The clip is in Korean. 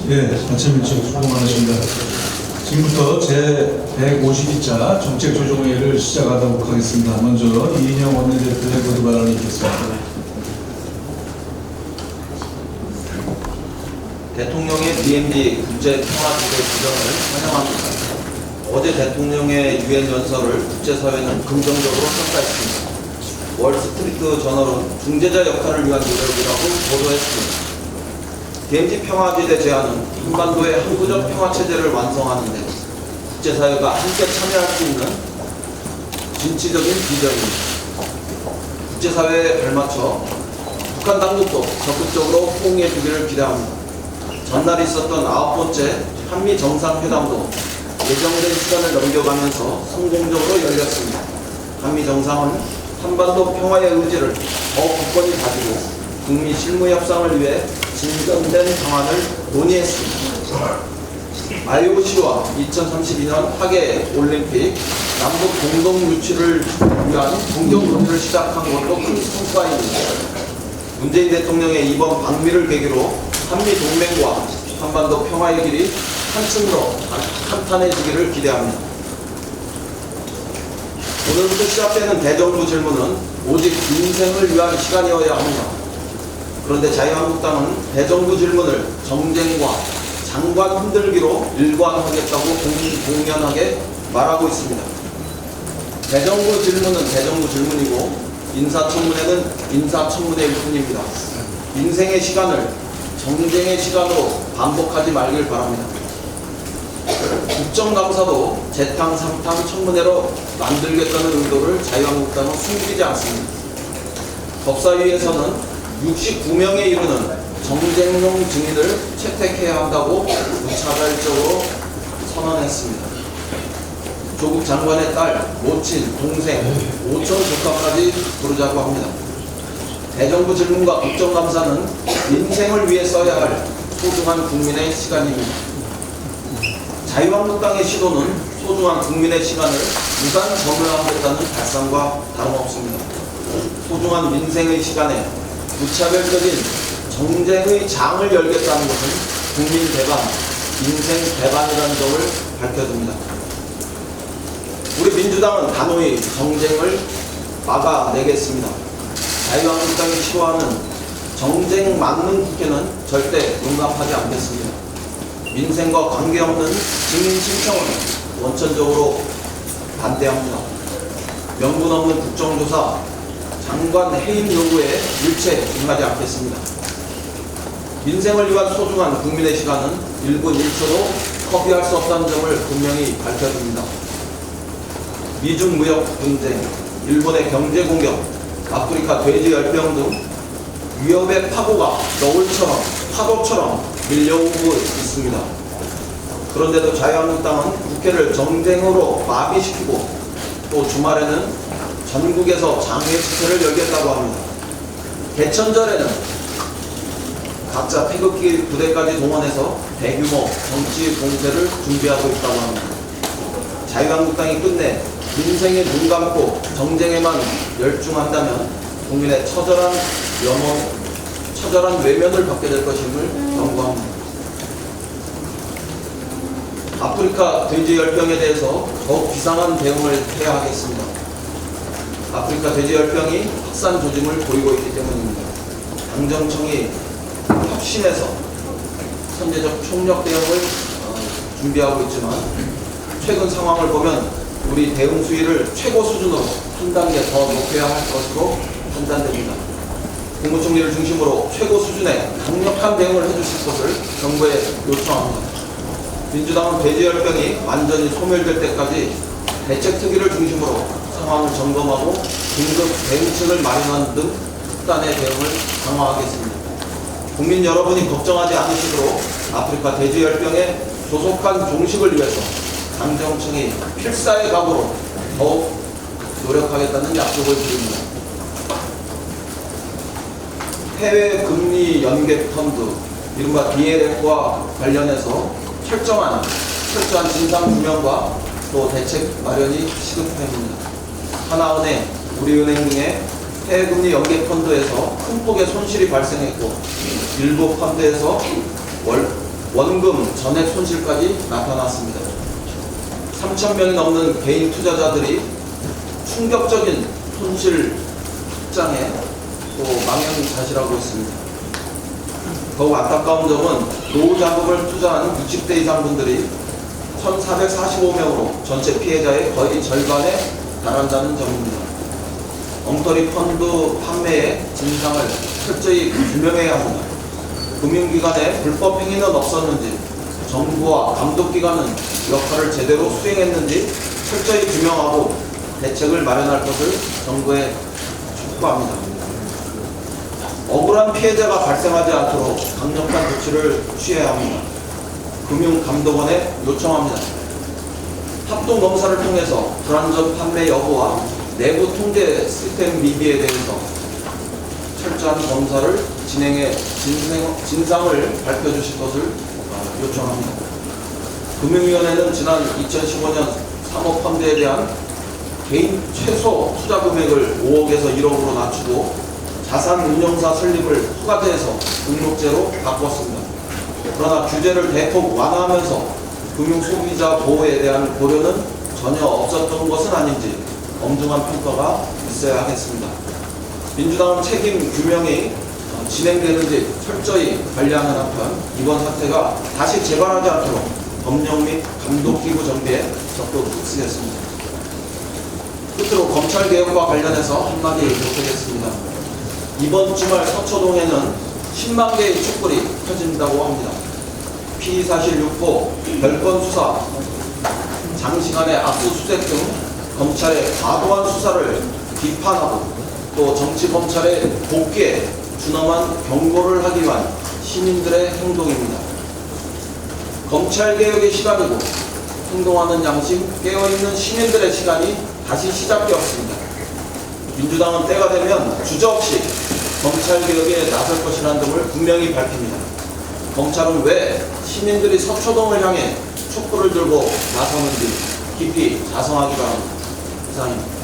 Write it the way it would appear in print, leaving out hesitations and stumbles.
예, 아침 일찍 수고 많으십니다. 지금부터 제152차 정책조정회의를 시작하도록 하겠습니다. 먼저 이인영 원내대표의 모두 발언이 있겠습니다. 대통령의 DMZ 국제평화주의 지정을 환영합니다. 어제 대통령의 유엔 연설을 국제사회는 긍정적으로 평가했습니다. 월스트리트 저널은 중재자 역할을 위한 노력이라고 보도했습니다. DMZ 평화지대 제안은 한반도의 항구적 평화체제를 완성하는 데 국제사회가 함께 참여할 수 있는 진취적인 비전입니다. 국제사회에 발맞춰 북한 당국도 적극적으로 호응해 주기를 기대합니다. 전날 있었던 9번째 한미 정상회담도 예정된 시간을 넘겨가면서 성공적으로 열렸습니다. 한미 정상은 한반도 평화의 의지를 더욱 굳건히 가지고 북미 실무 협상을 위해 진전된 방안을 논의했습니다. IOC와 2032년 하계 올림픽 남북 공동 유치를 위한 공동 논의를 시작한 것도 큰 성과입니다. 문재인 대통령의 이번 방미를 계기로 한미 동맹과 한반도 평화의 길이 한층 더 탄탄해지기를 기대합니다. 오늘부터 시작되는 대정부 질문은 오직 민생을 위한 시간이어야 합니다. 그런데 자유한국당은 대정부 질문을 정쟁과 장관 흔들기로 일관하겠다고 공연하게 말하고 있습니다. 대정부 질문은 대정부 질문이고 인사청문회는 인사청문회일 뿐입니다. 민생의 시간을 정쟁의 시간으로 반복하지 말길 바랍니다. 국정감사도 재탕, 삼탕, 청문회로 만들겠다는 의도를 자유한국당은 숨기지 않습니다. 법사위에서는 69명에 이르는 정쟁용 증인을 채택해야 한다고 무차별적으로 선언했습니다. 조국 장관의 딸, 모친, 동생, 오촌 조카까지 부르자고 합니다. 대정부 질문과 국정감사는 민생을 위해 써야 할 소중한 국민의 시간입니다. 자유한국당의 시도는 소중한 국민의 시간을 무단 점유하겠다는 발상과 다름없습니다. 소중한 민생의 시간에 무차별적인 정쟁의 장을 열겠다는 것은 국민 대반, 민생 대반이라는 점을 밝혀줍니다. 우리 민주당은 단호히 정쟁을 막아내겠습니다. 자유한국당이 시도하는 정쟁 막는 국회는 절대 용납하지 않겠습니다. 민생과 관계없는 증인 신청은 원천적으로 반대합니다. 명분 없는 국정조사, 장관 해임 요구에 일체 응하지 않겠습니다. 민생을 위한 소중한 국민의 시간은 1분 1초도 허비할 수 없다는 점을 분명히 밝혀줍니다. 미중 무역 분쟁, 일본의 경제 공격, 아프리카 돼지 열병 등 위협의 파고가 너울처럼 파도처럼 밀려오고 있습니다. 그런데도 자유한국당은 국회를 정쟁으로 마비시키고 또 주말에는 전국에서 장외 집회를 열겠다고 합니다. 개천절에는 각자 태극기 부대까지 동원해서 대규모 정치 공세를 준비하고 있다고 합니다. 자유한국당이 끝내 민생에 눈 감고 정쟁에만 열중한다면 국민의 처절한 외면을 받게 될 것임을 경고합니다. 아프리카 돼지 열병에 대해서 더욱 비상한 대응을 해야 하겠습니다. 아프리카 돼지 열병이 확산 조짐을 보이고 있기 때문입니다. 당정청이 협심해서 선제적 총력 대응을 준비하고 있지만 최근 상황을 보면 우리 대응 수위를 최고 수준으로 한 단계 더 높여야 할 것으로 판단됩니다. 국무총리를 중심으로 최고 수준의 강력한 대응을 해주실 것을 정부에 요청합니다. 민주당은 돼지 열병이 완전히 소멸될 때까지 대책특위를 중심으로 상황을 점검하고 긴급 대응책을 마련하는 등 특단의 대응을 강화하겠습니다. 국민 여러분이 걱정하지 않으시도록 아프리카 돼지 열병의 조속한 종식을 위해서 당정청이 필사의 각오로 더욱 노력하겠다는 약속을 드립니다. 해외 금리 연계 펀드, 이른바 DLF와 관련해서 철저한 진상 규명과 또 대책 마련이 시급합니다. 하나은행, 우리은행 등의 해외금리 연계 펀드에서 큰 폭의 손실이 발생했고 일부 펀드에서 원금 전액 손실까지 나타났습니다. 3,000명이 넘는 개인 투자자들이 충격적인 손실 확장에 또 망연자실하고 있습니다. 더욱 안타까운 점은 노후 자금을 투자한 60대 이상 분들이 1,445명으로 전체 피해자의 거의 절반에 달한다는 점입니다. 엉터리 펀드 판매의 진상을 철저히 규명해야 합니다. 금융기관에 불법 행위는 없었는지, 정부와 감독기관은 역할을 제대로 수행했는지 철저히 규명하고 대책을 마련할 것을 정부에 촉구합니다. 억울한 피해자가 발생하지 않도록 강력한 조치를 취해야 합니다. 금융감독원에 요청합니다. 합동검사를 통해서 불안전 판매 여부와 내부 통제 시스템 미비에 대해서 철저한 검사를 진행해 진상을 밝혀주실 것을 요청합니다. 금융위원회는 지난 2015년 사모펀드에 대한 개인 최소 투자 금액을 5억에서 1억으로 낮추고 자산운용사 설립을 허가제에서 등록제로 바꿨습니다. 그러나 규제를 대폭 완화하면서 금융소비자 보호에 대한 고려는 전혀 없었던 것은 아닌지 엄중한 평가가 있어야 하겠습니다. 민주당은 책임 규명이 진행되는지 철저히 관리하는 한편 이번 사태가 다시 재발하지 않도록 법령 및 감독기구 정비에 적극 쓰겠습니다. 끝으로 검찰개혁과 관련해서 한마디 보태겠습니다. 이번 주말 서초동에는 10만 개의 촛불이 켜진다고 합니다. 피의사실 유포, 별건 수사, 장시간의 압수수색 등 검찰의 과도한 수사를 비판하고 또 정치검찰의 복귀에 준엄한 경고를 하기 위한 시민들의 행동입니다. 검찰개혁의 시간이고 행동하는 양심, 깨어있는 시민들의 시간이 다시 시작되었습니다. 민주당은 때가 되면 주저없이 검찰개혁에 나설 것이라는 점을 분명히 밝힙니다. 검찰은 왜 시민들이 서초동을 향해 촛불을 들고 나서는지 깊이 자성하기 바랍니다. 이상입니다.